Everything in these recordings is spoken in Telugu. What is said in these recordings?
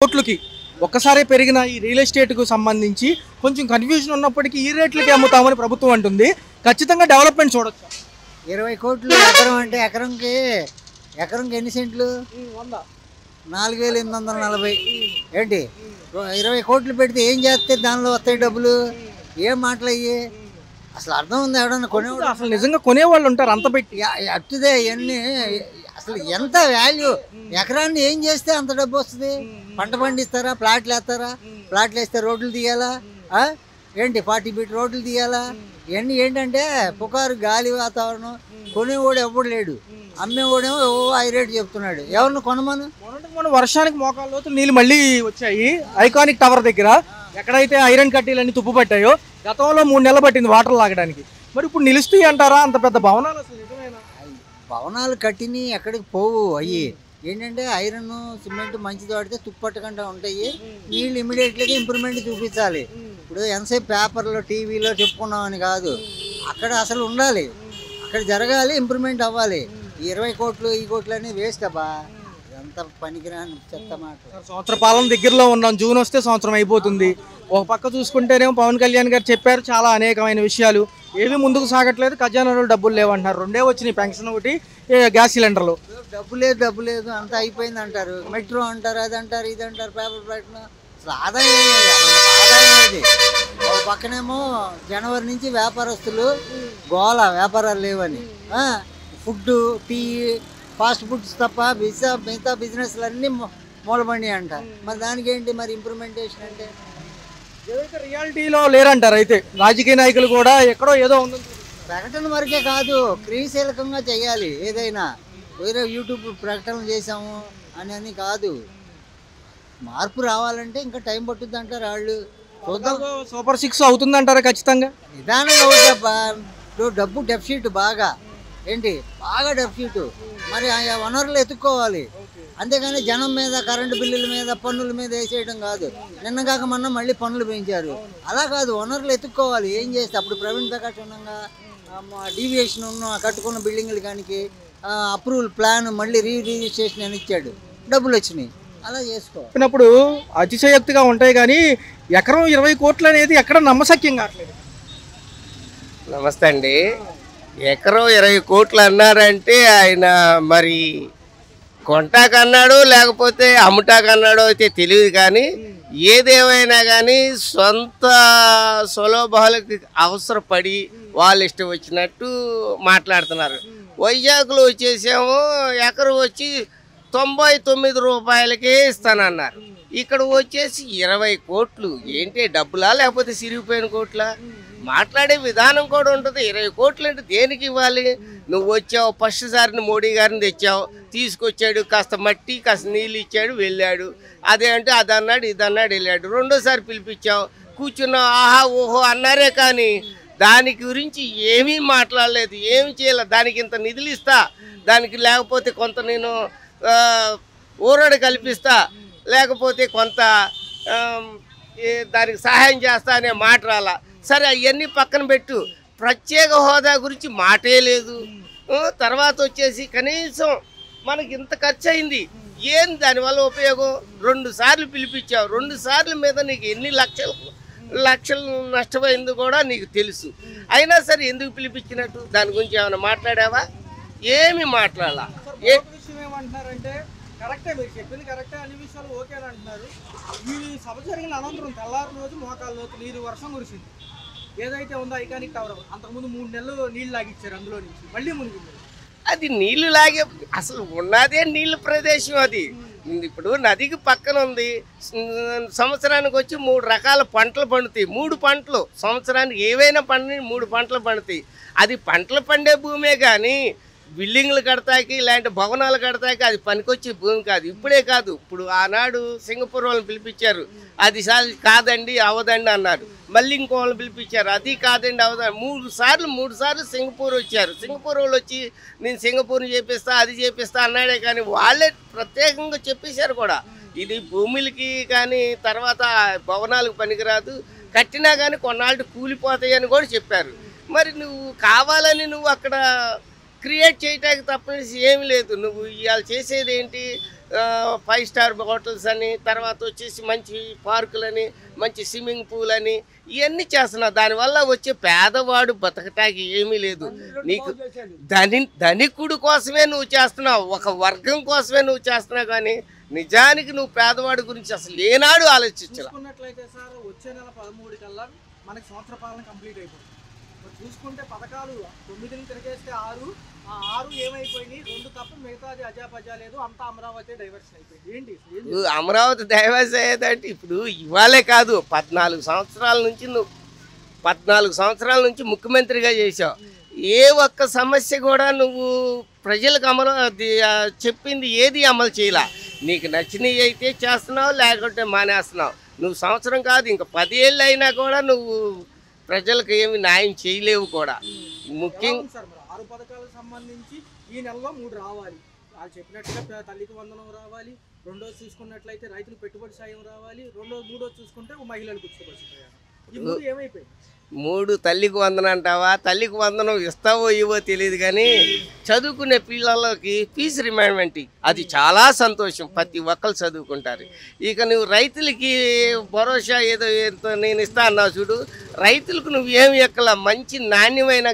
కోట్లకి ఒక్కసారే పెరిగిన ఈ రియల్ ఎస్టేట్కు సంబంధించి కొంచెం కన్ఫ్యూజన్ ఉన్నప్పటికీ ఈ రేట్లకి అమ్ముతామని ప్రభుత్వం అంటుంది. ఖచ్చితంగా డెవలప్మెంట్ చూడొచ్చు. 20 కోట్లు ఎకరం అంటే ఎకరంకి ఎన్ని సెంట్లు? 4840. ఏంటి 20 కోట్లు పెడితే ఏం చేస్తే దానిలో వస్తాయి డబ్బులు? ఏం మాటలు అయ్యి? అసలు అర్థం ఉంది? ఎవడన్నా కొనేవాడు అసలు నిజంగా కొనేవాళ్ళు ఉంటారు అంత పెట్టి? అట్టుదే ఇవన్నీ అసలు ఎంత వాల్యూ? ఎకరాన్ని ఏం చేస్తే అంత డబ్బు వస్తుంది? పంట పండిస్తారా? ప్లాట్లు వేస్తారా? ప్లాట్లు వేస్తే రోడ్లు తీయాలా? ఏంటి 40 ఫీట్ రోడ్లు తీయాలా? ఇవన్నీ ఏంటంటే పుకారు, గాలి వాతావరణం. కొనేవాడు ఎవడు లేడు, అమ్మేవాడేమో హై రేటు చెప్తున్నాడు. ఎవరిని కొనమను? మొన్న వర్షానికి మోకాళ్ళ లోతు నీళ్ళు మళ్ళీ వచ్చాయి ఐకానిక్ టవర్ దగ్గర. ఎక్కడైతే ఐరన్ కడ్డీలన్నీ తుప్పు పట్టాయో గతంలో 3 నెలలు పట్టింది వాటర్ లాగడానికి. మరి ఇప్పుడు నిలుస్తాయి అంటారా? అంత పెద్ద భవనాలు అసలు నిజమేనా? భవనాలు కట్టిని ఎక్కడికి పోవు. అయ్యి ఏంటంటే ఐరన్ సిమెంట్ మంచిది వాడితే తుప్పట్టకుండా ఉంటాయి. నీళ్ళు ఇమీడియట్లీగా ఇంప్రూవ్మెంట్ చూపించాలి. ఇప్పుడు ఎంతసేపు పేపర్లో టీవీలో చెప్పుకున్నామని కాదు, అక్కడ అసలు ఉండాలి, అక్కడ జరగాలి, ఇంప్రూవ్మెంట్ అవ్వాలి. 20 కోట్లు ఈ కోట్లు అని వేస్ట్ అబ్బా, ఇదంతా పనికిరాని చెత్త మాట. సంవత్సర పాలన దగ్గరలో ఉన్నాం. జూన్ వస్తే సంవత్సరం అయిపోతుంది. ఒక పక్క చూసుకుంటేనేమో పవన్ కళ్యాణ్ గారు చెప్పారు చాలా అనేకమైన విషయాలు, ఏవి ముందుకు సాగట్లేదు. ఖజానాలో డబ్బులు లేవంటున్నారు. 2 వచ్చినాయి, పెన్షన్ ఒకటి, గ్యాస్ సిలిండర్లు. డబ్బు లేదు అంతా అయిపోయింది అంటారు. మెట్రో అంటారు, అది అంటారు, ఇది అంటారు, పేపర్ ప్రకటన. అసలు ఆదాయం ఏది? ఒక పక్కనేమో జనవరి నుంచి వ్యాపారస్తులు గోల, వ్యాపారాలు లేవని. ఫుడ్, టీ, ఫాస్ట్ ఫుడ్స్ తప్ప మిగతా బిజినెస్లు అన్నీ మూలబడి అంట. మరి దానికి ఏంటి మరి ఇంప్రూవ్మెంటేషన్ అంటే? ఏదైతే రియాలిటీలో లేరంటారు. అయితే రాజకీయ నాయకులు కూడా ఎక్కడో ఏదో ఉంది. ప్రకటన వరకే కాదు, క్రియాశీలకంగా చేయాలి. ఏదైనా వేరే యూట్యూబ్ ప్రకటనలు చేసాము అని కాదు. మార్పు రావాలంటే ఇంకా టైం పట్టుద్ది అంటారు వాళ్ళు. చూద్దాం. సూపర్ 6 అవుతుందంటారా? ఖచ్చితంగా నిదానంగా అవుతుందబ్బా. డబ్బు డెఫిసిట్ బాగా డెఫిసిట్. మరి ఆ వనరులు ఎత్తుక్కోవాలి. అంతేగాని జనం మీద, కరెంటు బిల్లుల మీద, పన్నుల మీద వేసేయడం కాదు. నిన్న కాక మొన్న మళ్ళీ పన్నులు పెంచారు. అలా కాదు, వనరులు ఎత్తుక్కోవాలి. ఏం చేస్తే అప్పుడు ప్రవీణ్ ప్రకాష్ ఉండగా డీవియేషన్ ఉన్న కట్టుకున్న బిల్డింగ్లు కానీ అప్రూవల్ ప్లాన్ మళ్ళీ రిజిస్ట్రేషన్ అని ఇచ్చాడు, డబ్బులు వచ్చినాయి. అలా చేసుకోవాలి. అతిశయోక్తిగా ఉంటాయి కానీ ఎకరం 20 కోట్లు అనేది ఎక్కడ నమ్మశక్యం కావట్లేదు. నమస్తే అండి. ఎకరం 20 కోట్లు అన్నారంటే ఆయన మరి కొంటాకన్నాడు లేకపోతే అమ్ముటాకన్నాడో అయితే తెలియదు. కానీ ఏదేమైనా కానీ సొంత సులభాలకు అవసరపడి వాళ్ళు ఇష్టం వచ్చినట్టు మాట్లాడుతున్నారు. వైజాగ్లో వచ్చేసేమో ఎకరం వచ్చి 99 రూపాయలకే ఇస్తానన్నారు. ఇక్కడ వచ్చేసి 20 కోట్లు. ఏంటి డబ్బులా లేకపోతే సిరిగిపోయిన కోట్లా? మాట్లాడే విధానం కూడా ఉంటుంది. 20 కోట్లు అంటే దేనికి ఇవ్వాలి? నువ్వు వచ్చావు, ఫస్ట్ సారిని మోడీ గారిని తెచ్చావు, తీసుకొచ్చాడు, కాస్త మట్టి కాస్త నీళ్ళు ఇచ్చాడు, వెళ్ళాడు. అదే అంటే అది అన్నాడు, ఇది అన్నాడు, వెళ్ళాడు. రెండోసారి పిలిపించావు, కూర్చున్నావు, ఆహా ఓహో అన్నారే. కానీ దాని గురించి ఏమీ మాట్లాడలేదు, ఏమి చేయలేదు. దానికి ఇంత నిధులు ఇస్తా, దానికి లేకపోతే కొంత నేను ఊరడు కల్పిస్తా, లేకపోతే కొంత దానికి సహాయం చేస్తా అనే మాట రాలా. సరే అవన్నీ పక్కన పెట్టు, ప్రత్యేక హోదా గురించి మాటే లేదు. తర్వాత వచ్చేసి కనీసం మనకి ఇంత ఖర్చు అయింది, ఏం దానివల్ల ఉపయోగం? 2 సార్లు పిలిపించావు, 2 సార్లు మీద నీకు ఎన్ని లక్షలు నష్టమైంది కూడా నీకు తెలుసు. అయినా సరే ఎందుకు పిలిపించినట్టు? దాని గురించి ఏమైనా మాట్లాడావా? ఏమి మాట్లాడాలా? ఏమంటున్నారంటే కరెక్టే, మీరు చెప్పింది కరెక్టే, అన్ని విషయాలు ఓకే అని అంటున్నారు. ఈ సభ జరిగిన అనంతరం తెల్లారి రోజు మోకాళ్ళ లోతు నీరు వర్షం కురిసింది. ఏదైతే ఉందో ఐకానిక్ టవర్ అంతకుముందు 3 నెలలు నీళ్ళు లాగిచ్చారు, అందులో నుంచి మళ్ళీ మునిగింది. అది నీళ్లు లాగే అసలు ఉన్నదే నీళ్ళ ప్రదేశం అది. ఇప్పుడు నదికి పక్కన ఉంది. సంవత్సరానికి వచ్చి 3 రకాల పంటలు పండుతాయి. 3 పంటలు సంవత్సరానికి ఏవైనా పండిని 3 పంటలు పండుతాయి. అది పంటలు పండే భూమే కానీ బిల్డింగ్లు కడతాకి ఇలాంటి భవనాలు కడతాకి అది పనికొచ్చే భూమి కాదు. ఇప్పుడే కాదు, ఇప్పుడు ఆనాడు సింగపూర్ వాళ్ళని పిలిపించారు, అది కాదండి అవదండి అన్నారు. మళ్ళీ ఇంకో వాళ్ళని పిలిపించారు, అది కాదండి అవదండి. 3 సార్లు సింగపూర్ వచ్చారు. సింగపూర్ వాళ్ళు వచ్చి నేను సింగపూర్ని చేపిస్తా, అది చేపిస్తా అన్నాడే. కానీ వాళ్ళే ప్రత్యేకంగా చెప్పేశారు కూడా, ఇది భూములకి కానీ తర్వాత భవనాలకు పనికిరాదు, కట్టినా కానీ కొన్నాళ్ళు కూలిపోతాయి అని కూడా చెప్పారు. మరి నువ్వు కావాలని నువ్వు అక్కడ క్రియేట్ చేయటానికి తప్పనిసి ఏమి లేదు. నువ్వు ఇవాళ చేసేది ఏంటి, 5 స్టార్ హోటల్స్ అని, తర్వాత వచ్చేసి మంచి పార్కులని, మంచి స్విమ్మింగ్ పూల్ అని ఇవన్నీ చేస్తున్నావు. దానివల్ల వచ్చే పేదవాడు బతకటానికి ఏమీ లేదు. నీకు ధనికుడు కోసమే నువ్వు చేస్తున్నావు, ఒక వర్గం కోసమే నువ్వు చేస్తున్నావు, కానీ నిజానికి నువ్వు పేదవాడి గురించి అసలు ఏనాడు ఆలోచించాలి. చూసుకున్నట్లయితే సార్ వచ్చే నెల 13 కల్లా మనకి సంవత్సర పాలన కంప్లీట్ అయిపోతుంది. చూసుకుంటే పథకాలు 9ని తిరిగేస్తే 6 ఏమైపోయినాయి, 2 తప్ప మిగతాది అజాపజా లేదు, అంతా అమరావతి డైవర్షన్ అయిపోయింది. ఏంటి అమరావతి డైవర్షన్ అయ్యేదంటే ఇప్పుడు ఇవాళే కాదు, 14 సంవత్సరాల నుంచి ముఖ్యమంత్రిగా చేశావు. ఏ ఒక్క సమస్య కూడా నువ్వు ప్రజలకు చెప్పింది ఏది అమలు చేయాల. నీకు నచ్చినవి అయితే చేస్తున్నావు, లేకుంటే మానేస్తున్నావు. నువ్వు సంవత్సరం కాదు, ఇంకా 10 ఏళ్ళు అయినా కూడా నువ్వు ప్రజలకు ఏమి న్యాయం చేయలేవు కూడా. ముఖ్యంగా 6 పథకాలకు సంబంధించి ఈ నెలలో 3 రావాలి. వాళ్ళు చెప్పినట్టుగా తల్లికి వందనం రావాలి, రెండోది చూసుకున్నట్లయితే రైతులు పెట్టుబడి సాయం రావాలి, మూడోది చూసుకుంటే మహిళలకు ఉచిత ఈ 3 ఏమైపోయింది? 3 తల్లికి వందనం అంటావా? తల్లికి వందనం ఇస్తావో ఇవో తెలియదు, కానీ చదువుకునే పిల్లలకి ఫీజు రిమైండ్మెంట్ అది చాలా సంతోషం. ప్రతి ఒక్కరు చదువుకుంటారు. ఇక నువ్వు రైతులకి భరోసా ఏదో నేను ఇస్తా అన్నావు చూడు, రైతులకు నువ్వు ఏమి ఎక్కల మంచి నాణ్యమైన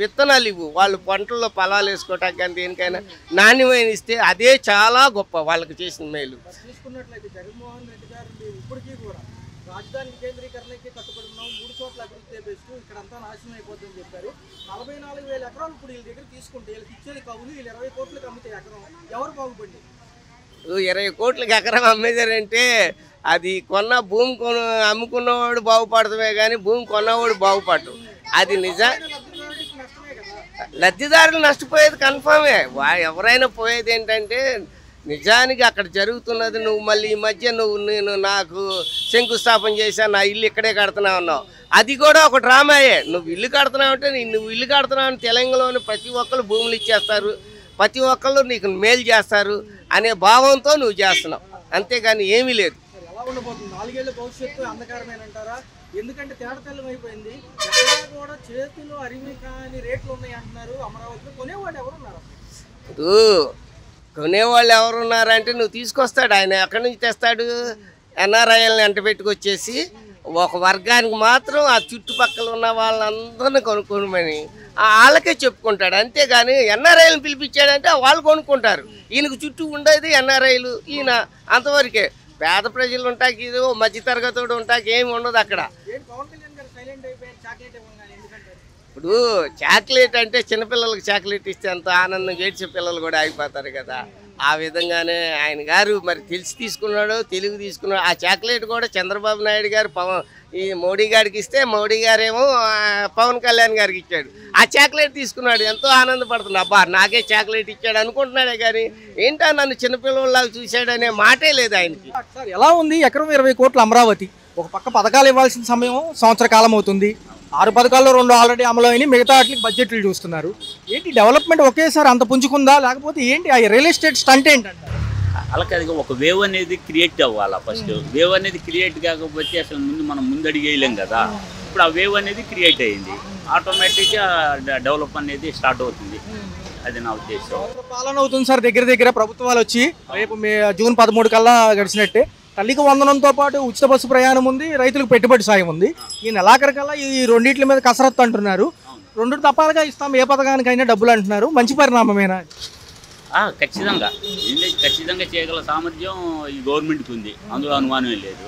విత్తనాలు ఇవ్వు. వాళ్ళు పంటల్లో పొలాలు వేసుకోవటానికి కానీ దేనికైనా నాణ్యమైన ఇస్తే అదే చాలా గొప్ప వాళ్ళకి చేసిన మేలు. చూసుకున్నట్లయితే జగన్మోహన్ రెడ్డి గారు ఇప్పటికీ కూడా రాజధాని వికేంద్రీకరణకి కట్టుబడి ఉన్నాం, 3 చోట్ల అభివృద్ధి బెస్ట్, ఇక్కడంతా నాశనం అయిపోతుందని చెప్పారు. 44,000 ఎకరాలు ఇప్పుడు వీళ్ళ దగ్గర తీసుకుంటే వీళ్ళకి ఇచ్చేది కవులు, వీళ్ళు 20 కోట్లకు అమ్మితే ఎకరం ఎవరు బాగుపడి? 20 కోట్లకి ఎకరం అమ్మేదారంటే అది కొన్న భూమి అమ్ముకున్నవాడు బాగుపడతామే కానీ భూమి కొన్నవాడు బాగుపడదు. అది లబ్ధిదారులు నష్టపోయేది కన్ఫామే. ఎవరైనా పోయేది ఏంటంటే నిజానికి అక్కడ జరుగుతున్నది. నువ్వు మళ్ళీ ఈ మధ్య నేను నాకు శంకుస్థాపన చేశాను, నా ఇల్లు ఇక్కడే కడుతున్నావు అన్నావు, అది కూడా ఒక డ్రామాయే. నువ్వు ఇల్లు కడుతున్నావు అంటే నువ్వు ఇల్లు కడుతున్నావు అని తెలంగాణలోని ప్రతి ఒక్కరు భూములు ఇచ్చేస్తారు, ప్రతి ఒక్కళ్ళు నీకు మేలు చేస్తారు అనే భావంతో నువ్వు చేస్తున్నావు, అంతేగాని ఏమీ లేదు. ఎలా ఉండబోతుంది 4 ఏళ్ళ భవిష్యత్తు అంధకారమేనంటారా? ఎందుకంటే తేడతెల్లం అయిపోయింది, ఎక్కడా కూడా చేతిలో అరిమి కాని రేట్లు ఉన్నాయి అంటున్నారు. అమరావతిలో కొనేవాడు ఎవరున్నారు? కొనేవాళ్ళు ఎవరున్నారంటే నువ్వు తీసుకొస్తాడు ఆయన. ఎక్కడి నుంచి తెస్తాడు? ఎన్ఆర్ఐల్ని అంట పెట్టుకొచ్చేసి ఒక వర్గానికి మాత్రం ఆ చుట్టుపక్కల ఉన్న వాళ్ళందరినీ కొనుక్కోమని వాళ్ళకే చెప్పుకుంటాడు, అంతేగాని ఎన్ఆర్ఐలను పిలిపించాడంటే వాళ్ళు కొనుక్కుంటారు. ఈయనకు చుట్టూ ఉండేది ఎన్ఆర్ఐలు, ఈయన అంతవరకే. పేద ప్రజలు ఉంటాకి ఇది మధ్యతరగతి ఉంటాకి ఏమి ఉండదు అక్కడ. ఇప్పుడు చాక్లెట్ అంటే చిన్నపిల్లలకు చాక్లెట్ ఇస్తే ఎంత ఆనందం, ఏడ్చే పిల్లలు కూడా ఆగిపోతారు కదా. ఆ విధంగానే ఆయన గారు మరి తెలిసి తీసుకున్నాడు, తెలుగు తీసుకున్నాడు. ఆ చాక్లెట్ కూడా చంద్రబాబు నాయుడు గారు ఈ మోడీ గారికి ఇస్తే మోడీ గారేమో పవన్ కళ్యాణ్ గారికి ఇచ్చాడు. ఆ చాక్లెట్ తీసుకున్నాడు, ఎంతో ఆనందపడుతున్నాడు. అబ్బా నాకే చాక్లెట్ ఇచ్చాడు అనుకుంటున్నాడే కానీ ఏంటో నన్ను చిన్నపిల్లలాగా చూశాడనే మాటే లేదు ఆయనకి. ఎలా ఉంది ఎకరం 20 కోట్ల అమరావతి? ఒక పక్క పథకాలు ఇవ్వాల్సిన సమయం సంవత్సర కాలం అవుతుంది, 6 పథకాల్లో 2 ఆల్రెడీ అమలు అయినాయి, మిగతా వాటికి బడ్జెట్లు చూస్తున్నారు. ఏంటి డెవలప్మెంట్ ఒకేసారి అంత పుంజుకుందా, లేకపోతే ఏంటి ఆ రియల్ ఎస్టేట్ స్టంట్ ఏంటంటే? అలాగే ఒక వేవ్ అనేది క్రియేట్ అవ్వాలి. ఫస్ట్ వేవ్ అనేది క్రియేట్ కాకపోతే అసలు మనం ముందడిగి వేయలేం కదా. ఇప్పుడు ఆ వేవ్ అనేది క్రియేట్ అయ్యింది, ఆటోమేటిక్గా డెవలప్ అనేది స్టార్ట్ అవుతుంది. అది నా ఉద్దేశం. పాలన అవుతుంది సార్ దగ్గర ప్రభుత్వాలు వచ్చి. రేపు జూన్ 13 కల్లా గడిచినట్టే తల్లికి వందనంతో పాటు ఉచిత బస్సు ప్రయాణం ఉంది, రైతులకు పెట్టుబడి సాయం ఉంది. ఈ నెలాఖరికల్లా ఈ రెండింటి మీద కసరత్తు అంటున్నారు. 2 తపాలుగా ఇస్తాం ఏ పథకానికైనా డబ్బులు అంటున్నారు. మంచి పరిణామమేనా? ఖచ్చితంగా చేయగల సామర్థ్యం ఈ గవర్నమెంట్కి ఉంది, అందులో అనుమానమే లేదు.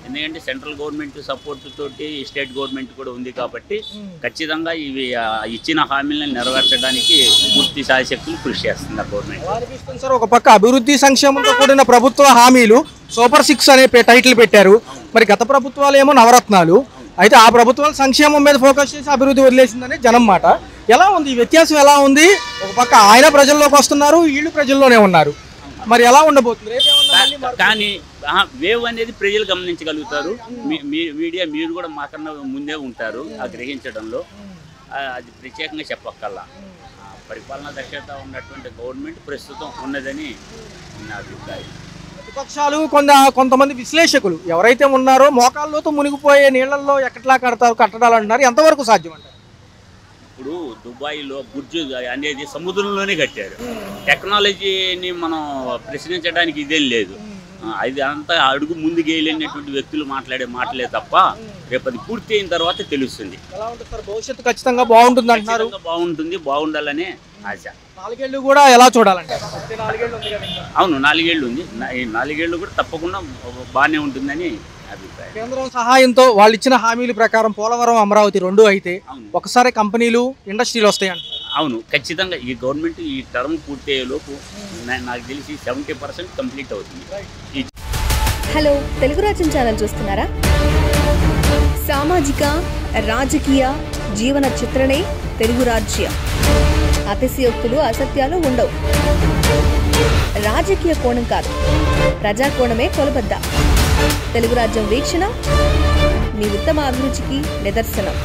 ఎందుకంటే సెంట్రల్ గవర్నమెంట్ సపోర్ట్ తోటి స్టేట్ గవర్నమెంట్ కూడా ఉంది కాబట్టి ఖచ్చితంగా ఇవి ఇచ్చిన హామీలను నెరవేర్చడానికి పూర్తి శాయశక్తులు కృషి చేస్తుంది గవర్నమెంట్. సార్ ఒక పక్క అభివృద్ధి సంక్షేమంతో కూడిన ప్రభుత్వ హామీలు సూపర్ 6 అనే టైటిల్ పెట్టారు. మరి గత ప్రభుత్వాలు ఏమో నవరత్నాలు, అయితే ఆ ప్రభుత్వాలు సంక్షేమం మీద ఫోకస్ చేసి అభివృద్ధి వదిలేసిందనే జనం మాట. ఎలా ఉంది ఈ వ్యత్యాసం? ఎలా ఉంది? ఒక పక్క ఆయన ప్రజల్లోకి వస్తున్నారు, వీళ్ళు ప్రజల్లోనే ఉన్నారు. మరి ఎలా ఉండబోతుంది? కానీ వేవ్ అనేది ప్రజలు గమనించగలుగుతారు. మీడియా మీరు కూడా మాకన్నా ముందే ఉంటారు ఆ గ్రహించడంలో. అది ప్రత్యేకంగా చెప్పక్కల్లా. పరిపాలనా దక్షత ఉన్నటువంటి గవర్నమెంట్ ప్రస్తుతం ఉన్నదని నా అభిప్రాయం. ప్రతిపక్షాలు కొంతమంది విశ్లేషకులు ఎవరైతే ఉన్నారో మోకాళ్ళతో మునిగిపోయే నీళ్లలో ఎక్కట్లా కడతారు కట్టడాలు అంటున్నారు. ఎంతవరకు సాధ్యం అంటారు? ఇప్పుడు దుబాయ్లో బుర్జ్ అనేది సముద్రంలోనే కట్టారు. టెక్నాలజీని మనం ప్రశ్నించడానికి ఇదేం లేదు. అది అంతా అడుగు ముందుకు వెళ్ళినటువంటి వ్యక్తులు మాట్లాడే మాటలే తప్ప రేపు అది పూర్తి అయిన తర్వాత తెలుస్తుంది. ఎలా ఉంటుంది సార్ భవిష్యత్తు? ఖచ్చితంగా బాగుంటుంది అంటున్నారు. బాగుంటుంది, బాగుండాలనే ఆశ. 4 ఏళ్ళు కూడా ఎలా చూడాలంటే 4 ఏళ్ళు ఉంది కదా ఇంకా. అవును, 4 ఏళ్ళు ఉంది. ఈ 4 ఏళ్ళు కూడా తప్పకుండా బాగానే ఉంటుందని అభిప్రాయం. కేంద్రం సహాయంతో వాళ్ళు ఇచ్చిన హామీల ప్రకారం పోలవరం, అమరావతి 2 అయితే ఒకసారి కంపెనీలు, ఇండస్ట్రీలు వస్తాయంట. అవును, ఖచ్చితంగా ఈ గవర్నమెంట్ ఈ టర్మ్ పూర్తి అయ్యేలోపు నాకు తెలిసి 70% కంప్లీట్ అవుతుంది. హలో, తెలుగు రాజ్యం ఛానల్ చూస్తున్నారా? సామాజిక, రాజకీయ, జీవన చిత్రణే తెలుగు రాజ్యం. అతిశయోక్తులు, అసత్యాలు ఉండవు. రాజకీయ కోణం కాదు, ప్రజా కోణమే కొలబద్ద. తెలుగు రాజ్యం వీక్షణ మీ ఉత్తమ అభిరుచికి నిదర్శనం.